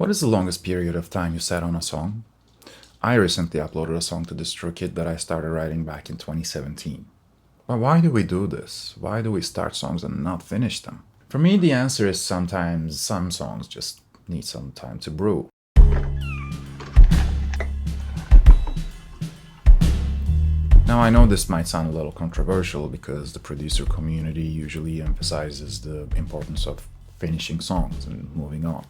What is the longest period of time you sat on a song? I recently uploaded a song to DistroKid that I started writing back in 2017. But why do we do this? Why do we start songs and not finish them? For me, the answer is sometimes some songs just need some time to brew. Now, I know this might sound a little controversial because the producer community usually emphasizes the importance of finishing songs and moving on.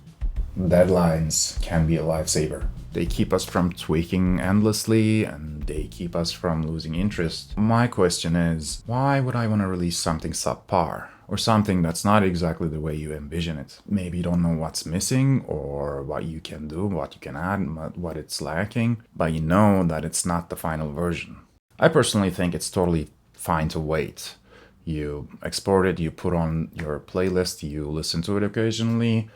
Deadlines can be a lifesaver. They keep us from tweaking endlessly and they keep us from losing interest. My question is, why would I want to release something subpar? Or something that's not exactly the way you envision it? Maybe you don't know what's missing or what you can do, what you can add, what it's lacking, but you know that it's not the final version. I personally think it's totally fine to wait. You export it, you put on your playlist, you listen to it occasionally.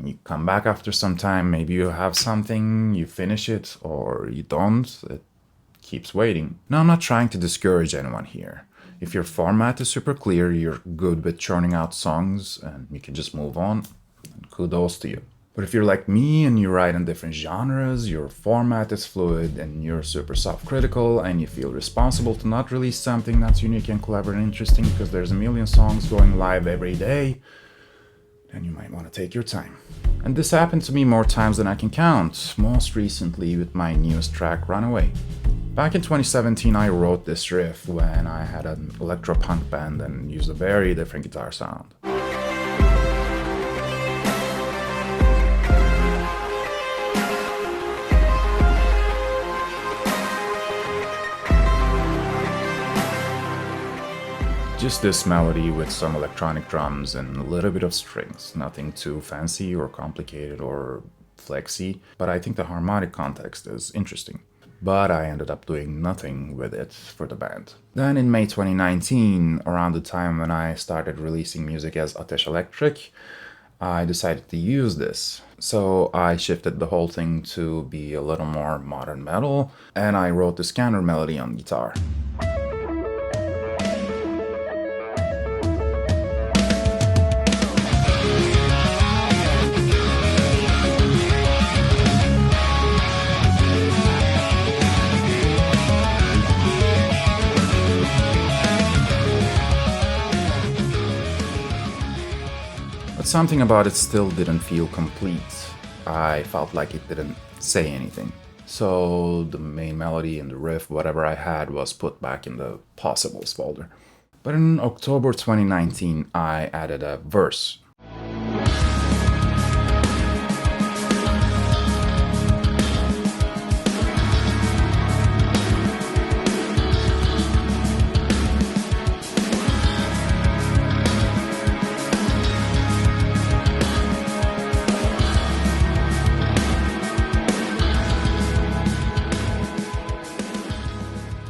You come back after some time, maybe you have something, you finish it, or you don't. It keeps waiting. Now, I'm not trying to discourage anyone here. If your format is super clear, you're good with churning out songs, and you can just move on, kudos to you. But if you're like me and you write in different genres, your format is fluid, and you're super self-critical, and you feel responsible to not release something that's unique and clever and interesting because there's a million songs going live every day, then you might want to take your time. And this happened to me more times than I can count, most recently with my newest track, Runaway. Back in 2017, I wrote this riff when I had an electro-punk band and used a very different guitar sound. Just this melody with some electronic drums and a little bit of strings, nothing too fancy or complicated or flexy, but I think the harmonic context is interesting. But I ended up doing nothing with it for the band. Then in May 2019, around the time when I started releasing music as Atesh Electric, I decided to use this. So I shifted the whole thing to be a little more modern metal, and I wrote the scanner melody on guitar. But something about it still didn't feel complete. I felt like it didn't say anything. So the main melody and the riff, whatever I had, was put back in the possibles folder. But in October 2019, I added a verse.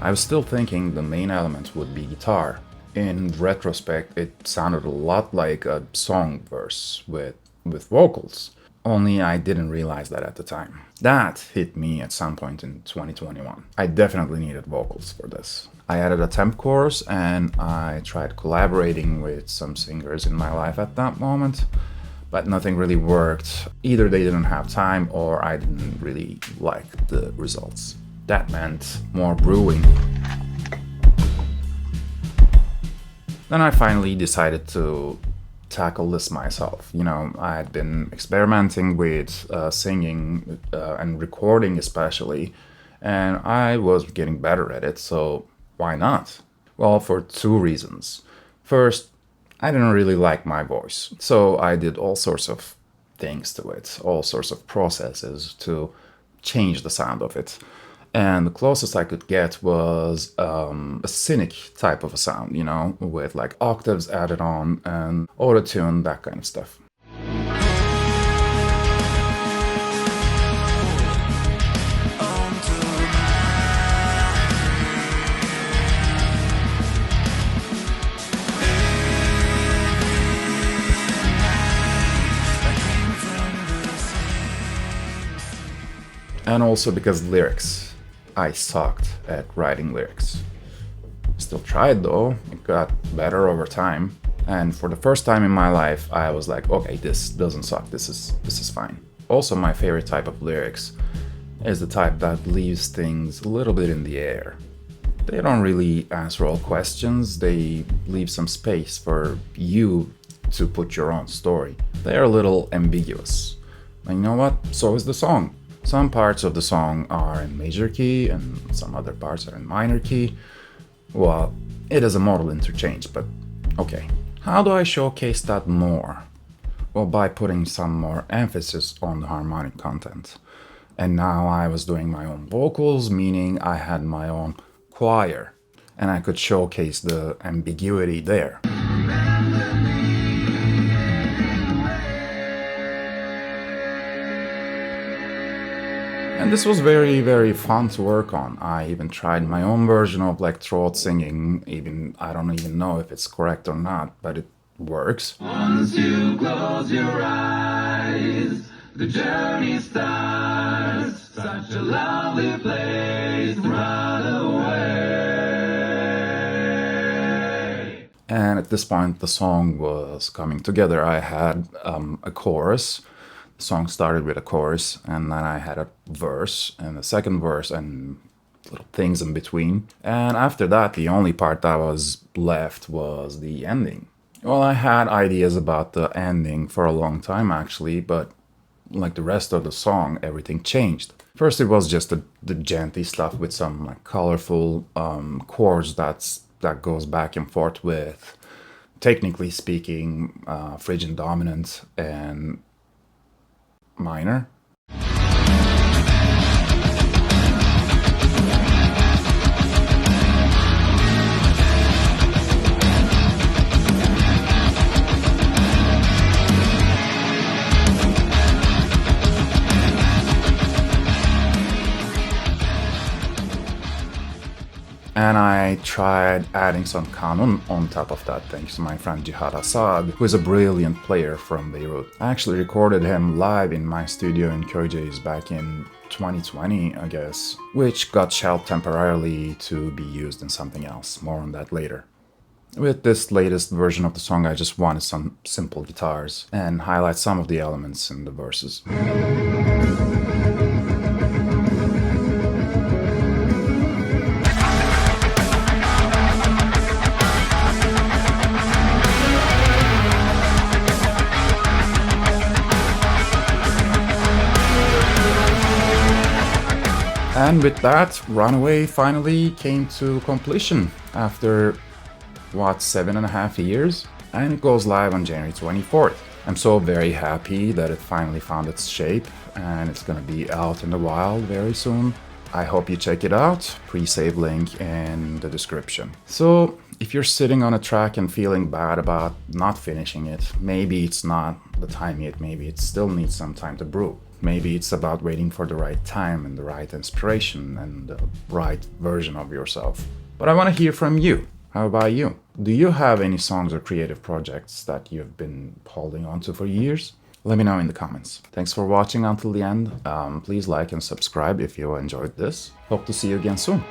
I was still thinking the main element would be guitar. In retrospect, it sounded a lot like a song verse with vocals. Only I didn't realize that at the time. That hit me at some point in 2021. I definitely needed vocals for this. I added a temp chorus and I tried collaborating with some singers in my life at that moment, but nothing really worked. Either they didn't have time or I didn't really like the results. That meant more brewing. Then I finally decided to tackle this myself. I had been experimenting with singing and recording especially, and I was getting better at it, so why not? Well, for two reasons. First, I didn't really like my voice, so I did all sorts of things to it, all sorts of processes to change the sound of it. And the closest I could get was a cynic type of a sound, with like octaves added on and auto-tune, that kind of stuff. And also because lyrics. I sucked at writing lyrics. Still tried though, it got better over time. And for the first time in my life, I was like, okay, this doesn't suck, this is fine. Also, my favorite type of lyrics is the type that leaves things a little bit in the air. They don't really answer all questions, they leave some space for you to put your own story. They are a little ambiguous. And you know what? So is the song. Some parts of the song are in major key and some other parts are in minor key. Well, it is a modal interchange, but okay. How do I showcase that more? Well, by putting some more emphasis on the harmonic content. And now I was doing my own vocals, meaning I had my own choir, and I could showcase the ambiguity there. And this was very, very fun to work on. I even tried my own version of like throat singing. I don't even know if it's correct or not, but it works. Once you close your eyes, the journey starts. Such a lovely place to run away. And at this point, the song was coming together. I had a chorus. The song started with a chorus, and then I had a verse, and a second verse, and little things in between. And after that, the only part that was left was the ending. Well, I had ideas about the ending for a long time, actually, but like the rest of the song, everything changed. First, it was just the genty stuff with some like colorful chords that goes back and forth with, technically speaking, Phrygian dominant and minor. And I tried adding some canon on top of that thanks to my friend Jihad Assad, who is a brilliant player from Beirut. I actually recorded him live in my studio in Köyceğiz back in 2020, I guess, which got shelved temporarily to be used in something else. More on that later. With this latest version of the song, I just wanted some simple guitars and highlight some of the elements in the verses. And with that, Runaway finally came to completion after, 7.5 years? And it goes live on January 24th. I'm so very happy that it finally found its shape, and it's gonna be out in the wild very soon. I hope you check it out, pre-save link in the description. So, if you're sitting on a track and feeling bad about not finishing it, maybe it's not the time yet, maybe it still needs some time to brew. Maybe it's about waiting for the right time and the right inspiration and the right version of yourself. But I want to hear from you. How about you? Do you have any songs or creative projects that you've been holding on to for years? Let me know in the comments. Thanks for watching until the end. Please like and subscribe if you enjoyed this. Hope to see you again soon.